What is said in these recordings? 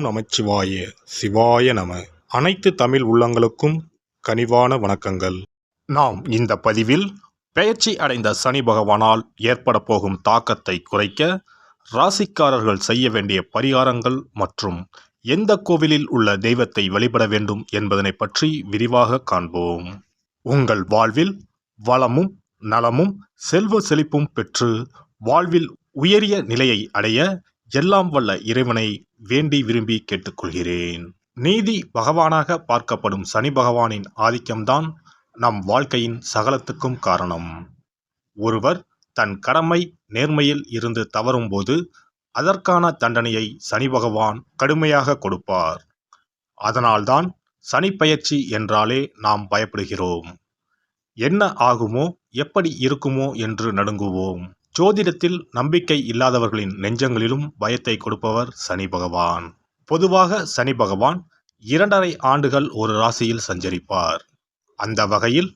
நமச்சிவாய சிவாய நம. அனைத்து தமிழ் உள்ளங்களுக்கும் கனிவான வணக்கங்கள். நாம் இந்த பதிவில் பெயர்ச்சி அடைந்த சனி பகவானால் ஏற்பட போகும் தாக்கத்தை குறைக்க ராசிக்காரர்கள் செய்ய வேண்டிய பரிகாரங்கள் மற்றும் எந்த கோவிலில் உள்ள தெய்வத்தை வழிபட வேண்டும் என்பதனை பற்றி விரிவாக காண்போம். உங்கள் வாழ்வில் வளமும் நலமும் செல்வ செழிப்பும் பெற்று வாழ்வில் உயரிய நிலையை அடைய எல்லாம் வல்ல இறைவனை வேண்டி விரும்பி கேட்டுக்கொள்கிறேன். நீதி பகவானாக பார்க்கப்படும் சனி பகவானின் ஆதிக்கம்தான் நம் வாழ்க்கையின் சகலத்துக்கும் காரணம். ஒருவர் தன் கடமை நேர்மையில் இருந்து தவறும்போது அதற்கான தண்டனையை சனி பகவான் கடுமையாக கொடுப்பார். அதனால்தான் சனி பெயர்ச்சி என்றாலே நாம் பயப்படுகிறோம். என்ன ஆகுமோ எப்படி இருக்குமோ என்று நடுங்குவோம். ஜோதிடத்தில் நம்பிக்கை இல்லாதவர்களின் நெஞ்சங்களிலும் பயத்தை கொடுப்பவர் சனி பகவான். பொதுவாக சனி பகவான் 2.5 ஆண்டுகள் ஒரு ராசியில் சஞ்சரிப்பார். அந்த வகையில்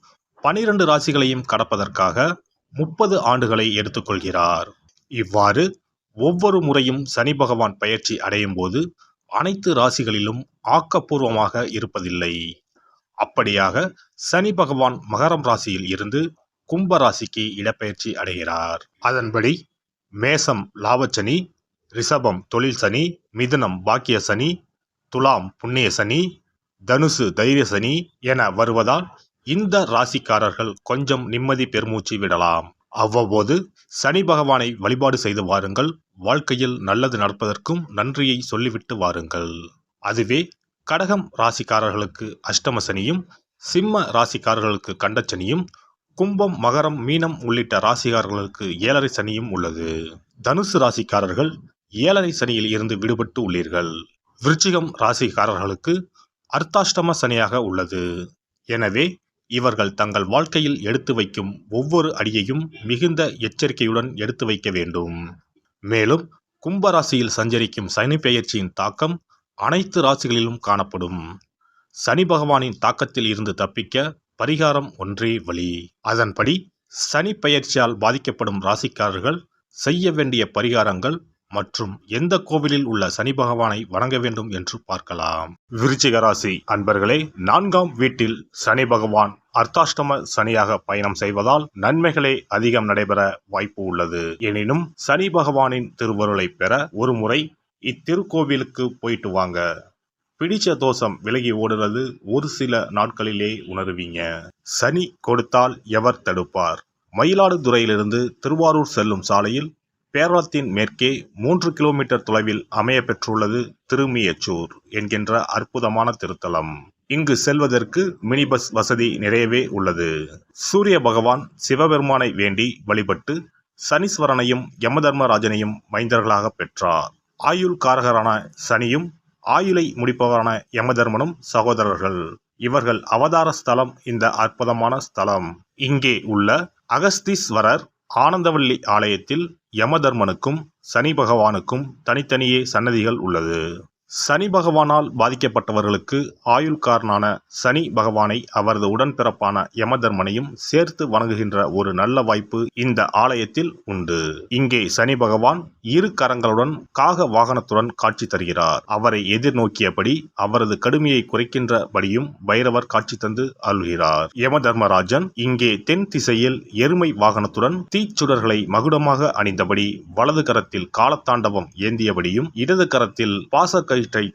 12 ராசிகளையும் கடப்பதற்காக 30 ஆண்டுகளை எடுத்துக்கொள்கிறார். இவ்வாறு ஒவ்வொரு முறையும் சனி பகவான் பெயர்ச்சி அடையும் போது அனைத்து ராசிகளிலும் ஆக்கப்பூர்வமாக இருப்பதில்லை. அப்படியாக சனி பகவான் மகரம் ராசியில் இருந்து கும்ப ராசிக்கு இடப்பெயர்ச்சி அடைகிறார். அதன்படி மேசம் லாபச்சனி, ரிஷபம் தொழில் சனி, மிதுனம் பாக்கிய சனி, துலாம் புண்ணிய சனி, தனுசு தைரிய சனி என வருவதால் இந்த ராசிக்காரர்கள் கொஞ்சம் நிம்மதி பெருமூச்சு விடலாம். அவ்வப்போது சனி பகவானை வழிபாடு செய்து வாருங்கள். வாழ்க்கையில் நல்லது நடப்பதற்கும் நன்றியை சொல்லிவிட்டு வாருங்கள். அதுவே கடகம் ராசிக்காரர்களுக்கு அஷ்டம சனியும், சிம்ம ராசிக்காரர்களுக்கு கண்டச்சனியும், கும்பம் மகரம் மீனம் உள்ளிட்ட ராசிக்காரர்களுக்கு 7.5 சனியும் உள்ளது. தனுசு ராசிக்காரர்கள் 7.5 சனியில் இருந்து விடுபட்டு உள்ளீர்கள். விருச்சிகம் ராசிக்காரர்களுக்கு அர்த்தாஷ்டம சனியாக உள்ளது. எனவே இவர்கள் தங்கள் வாழ்க்கையில் எடுத்து வைக்கும் ஒவ்வொரு அடியையும் மிகுந்த எச்சரிக்கையுடன் எடுத்து வைக்க வேண்டும். மேலும் கும்பராசியில் சஞ்சரிக்கும் சனி பெயர்ச்சியின் தாக்கம் அனைத்து ராசிகளிலும் காணப்படும். சனி பகவானின் தாக்கத்தில் இருந்து தப்பிக்க பரிகாரம் ஒன்றே வழி. அதன்படி சனி பெயர்ச்சியால் பாதிக்கப்படும் ராசிக்காரர்கள் செய்ய வேண்டிய பரிகாரங்கள் மற்றும் எந்த கோவிலில் உள்ள சனி பகவானை வணங்க வேண்டும் என்று பார்க்கலாம். விருச்சிக ராசி அன்பர்களே, 4ஆம் வீட்டில் சனி பகவான் அர்த்தாஷ்டம சனியாக பயணம் செய்வதால் நன்மைகளே அதிகம் நடைபெற வாய்ப்பு உள்ளது. எனினும் சனி பகவானின் திருவருளை பெற ஒரு முறை இத்திருக்கோவிலுக்கு போயிட்டு வாங்க. பிடிச்ச தோஷம் விலகி ஓடுறது ஒரு சில நாட்களிலே உணர்வீங்க. சனி கொடுத்தால் எவர் தடுப்பார்? மயிலாடுதுறையிலிருந்து திருவாரூர் செல்லும் சாலையில் பேரளத்தின் மேற்கே 3 கிலோமீட்டர் தொலைவில் அமைய பெற்றுள்ளது திருமியச்சூர் என்கின்ற அற்புதமான திருத்தலம். இங்கு செல்வதற்கு மினி பஸ் வசதி நிறையவே உள்ளது. சூரிய பகவான் சிவபெருமானை வேண்டி வழிபட்டு சனீஸ்வரனையும் யமதர்மராஜனையும் மைந்தர்களாக பெற்றார். ஆயுள் காரகரான சனியும் ஆயுளை முடிப்பவரான யமதர்மனும் சகோதரர்கள். இவர்கள் அவதார ஸ்தலம் இந்த அற்புதமான ஸ்தலம். இங்கே உள்ள அகஸ்தீஸ்வரர் ஆனந்தவல்லி ஆலயத்தில் யமதர்மனுக்கும் சனி பகவானுக்கும் தனித்தனியே சன்னதிகள் உள்ளது. சனி பகவானால் பாதிக்கப்பட்டவர்களுக்கு ஆயுள்காரனான சனி பகவானை அவரது உடன்பிறப்பான யமதர்மனையும் சேர்த்து வணங்குகின்ற ஒரு நல்ல வாய்ப்பு இந்த ஆலயத்தில் உண்டு. இங்கே சனி பகவான் 2 கரங்களுடன் காக வாகனத்துடன் காட்சி தருகிறார். அவரை எதிர்நோக்கியபடி அவரது கடுமையை குறைக்கின்றபடியும் பைரவர் காட்சி தந்து அருள்கிறார். யமதர்மராஜன் இங்கே தென் திசையில் எருமை வாகனத்துடன் தீச்சுடர்களை மகுடமாக அணிந்தபடி வலது கரத்தில் காலத்தாண்டவம் ஏந்தியபடியும் இடது கரத்தில் பாச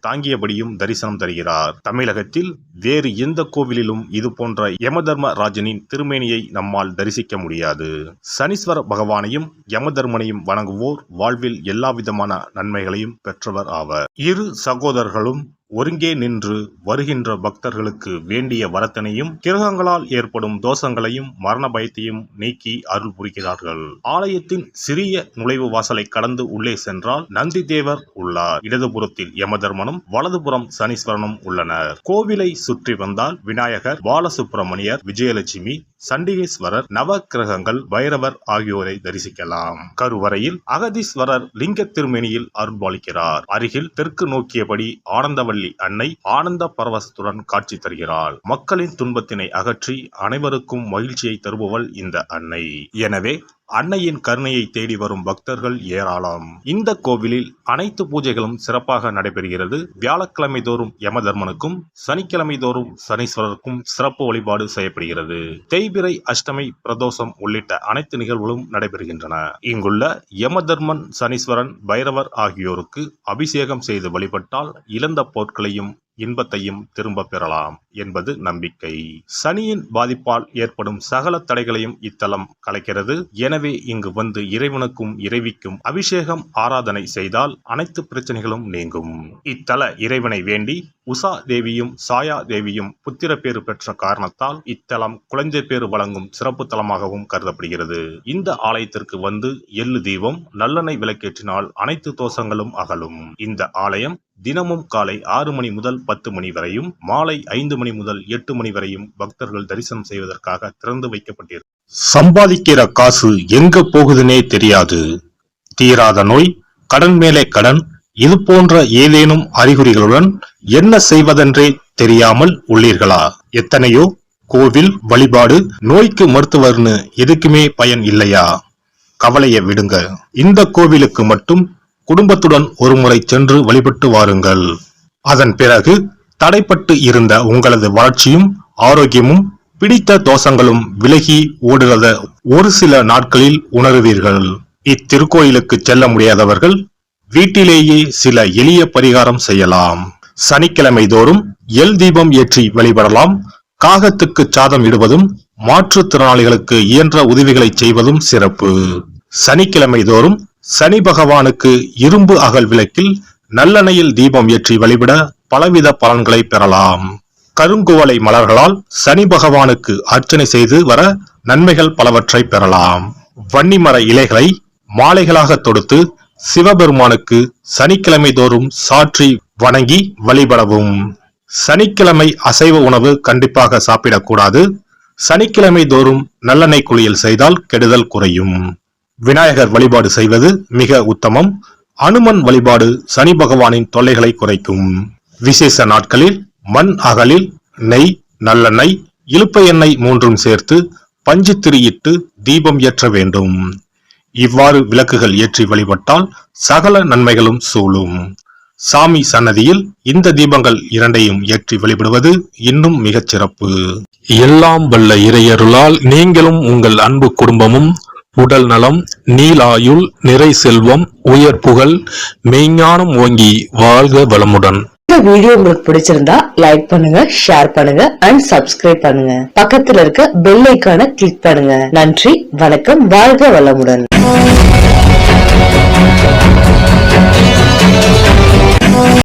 தாங்கியபடியும் தரிசனம் தருகிறார். தமிழகத்தில் வேறு எந்த கோவிலிலும் இது போன்ற யமதர்மராஜனின் திருமேனியை நம்மால் தரிசிக்க முடியாது. சனீஸ்வர பகவானையும் யமதர்மனையும் வணங்குவோர் வாழ்வில் எல்லாவிதமான நன்மைகளையும் பெற்றவர் ஆவர். 2 சகோதரர்களும் ஒருங்கே நின்று வருகின்ற பக்தர்களுக்கு வேண்டிய வரத்தினையும் கிரகங்களால் ஏற்படும் தோஷங்களையும் மரண பயத்தையும் நீக்கி அருள் புரிகிறார்கள். ஆலயத்தின் சிறிய நுழைவு வாசலை கடந்து உள்ளே சென்றால் நந்தி தேவர் உள்ளார். இடதுபுறத்தில் யமதர்மனும் வலதுபுறம் சனீஸ்வரனும் உள்ளனர். கோவிலை சுற்றி வந்தால் விநாயகர், பாலசுப்பிரமணியர், விஜயலட்சுமி, சண்டிகேஸ்வரர், நவ கிரகங்கள், பைரவர் ஆகியோரை தரிசிக்கலாம். கருவறையில் அகதீஸ்வரர் லிங்க திருமேனியில் அருள்பாலிக்கிறார். அருகில் தெற்கு நோக்கியபடி ஆனந்தவல்லி அன்னை ஆனந்த பரவசத்துடன் காட்சி தருகிறாள். மக்களின் துன்பத்தினை அகற்றி அனைவருக்கும் மகிழ்ச்சியை தருபவள் இந்த அன்னை. எனவே அன்னையின் கருணையை தேடி வரும் பக்தர்கள் ஏராளம். இந்த கோவிலில் அனைத்து பூஜைகளும் சிறப்பாக நடைபெறுகிறது. வியாழக்கிழமை தோறும் யமதர்மனுக்கும், சனிக்கிழமை தோறும் சனீஸ்வரருக்கும் சிறப்பு வழிபாடு செய்யப்படுகிறது. தேய்பிறை, அஷ்டமி, பிரதோஷம் உள்ளிட்ட அனைத்து நிகழ்வுகளும் நடைபெறுகின்றன. இங்குள்ள யமதர்மன், சனீஸ்வரன், பைரவர் ஆகியோருக்கு அபிஷேகம் செய்து வழிபட்டால் இழந்த பொருட்களையும் இன்பத்தையும் திரும்ப பெறலாம் என்பது நம்பிக்கை. சனியின் பாதிப்பால் ஏற்படும் சகல தடைகளையும் இத்தலம் கலைக்கிறது. எனவே இங்கு வந்து இறைவனுக்கும் இறைவிக்கும் அபிஷேகம், ஆராதனை செய்தால் அனைத்து பிரச்சனைகளும் நீங்கும். இத்தல இறைவனை வேண்டி உஷா தேவியும் சாயா தேவியும் புத்திர பேறு பெற்ற காரணத்தால் இத்தலம் குழந்தை பேறு வழங்கும் சிறப்பு தலமாகவும் கருதப்படுகிறது. இந்த ஆலயத்திற்கு வந்து எள்ளு தீபம், நல்லெண்ணெய் விளக்கேற்றினால் அனைத்து தோஷங்களும் அகலும். இந்த ஆலயம் தினமும் காலை 6 மணி முதல் 10 மணி வரையும், மாலை 5 மணி முதல் 8 மணி வரையும் பக்தர்கள் தரிசனம் செய்வதற்காக திறந்து வைக்கப்பட்டிருக்கு. சம்பாதிக்கிற காசு எங்க போகுதுன்னே தெரியாது. தீராத நோய், கடன் மேலே கடன், இது போன்ற ஏதேனும் அறிகுறிகளுடன் என்ன செய்வதென்றே தெரியாமல் உள்ளீர்களா? எத்தனையோ கோவில் வழிபாடு, நோய்க்கு மருத்துவர்னு எதுக்குமே பயன் இல்லையா? கவலையை விடுங்க. இந்த கோவிலுக்கு மட்டும் குடும்பத்துடன் ஒருமுறை சென்று வழிபட்டு வாருங்கள். அதன் பிறகு தடைப்பட்டு இருந்த உங்களது வளர்ச்சியும் ஆரோக்கியமும் பிடித்த தோஷங்களும் விலகி ஓடுகிறத ஒரு சில நாட்களில் உணருவீர்கள். இத்திருக்கோயிலுக்கு செல்ல முடியாதவர்கள் வீட்டிலேயே சில எளிய பரிகாரம் செய்யலாம். சனிக்கிழமை தோறும் எல் தீபம் ஏற்றி வழிபடலாம். காகத்துக்கு சாதம் இடுவதும், மாற்றுத்திறனாளிகளுக்கு இயன்ற உதவிகளை செய்வதும் சிறப்பு. சனிக்கிழமை தோறும் சனி பகவானுக்கு இரும்பு அகல் விளக்கில் நல்லெண்ணெயில் தீபம் ஏற்றி வழிபட பலவித பலன்களை பெறலாம். கருங்குவளை மலர்களால் சனி பகவானுக்கு அர்ச்சனை செய்து வர நன்மைகள் பலவற்றை பெறலாம். வன்னிமர இலைகளை மாலைகளாக தொடுத்து சிவபெருமானுக்கு சனிக்கிழமை தோறும் சாற்றி வணங்கி வழிபடவும். சனிக்கிழமை அசைவ உணவு கண்டிப்பாக சாப்பிடக்கூடாது. சனிக்கிழமை தோறும் நல்லெண்ணெய் குளியல் செய்தால் கெடுதல் குறையும். விநாயகர் வழிபாடு செய்வது மிக உத்தமம். அனுமன் வழிபாடு சனி பகவானின் தொல்லைகளை குறைக்கும். விசேஷ நாட்களில் மண் அகலில் நெய், நல்லெண்ணெய், இலுப்பை எண்ணெய் 3 சேர்த்து பஞ்சு திரியிட்டு தீபம் ஏற்ற வேண்டும். இவ்வாறு விளக்குகள் ஏற்றி வழிபட்டால் சகல நன்மைகளும் சூழும். சாமி சன்னதியில் இந்த தீபங்கள் 2ஐயும் ஏற்றி வழிபடுவது இன்னும் மிகச் சிறப்பு. எல்லாம் வல்ல இறையருளால் நீங்களும் உங்கள் அன்பு குடும்பமும் உடல் நலம், நீலாயுள், நிறை செல்வம், உயர் புகழ், மெய்ஞானம் ஓங்கி வாழ்க வளமுடன். இந்த வீடியோ உங்களுக்கு பிடிச்சிருந்தா லைக் பண்ணுங்க, ஷேர் பண்ணுங்க அண்ட் சப்ஸ்கிரைப் பண்ணுங்க. பக்கத்துல இருக்க பெல் ஐகானை கிளிக் பண்ணுங்க. நன்றி, வணக்கம், வாழ்க வளமுடன்.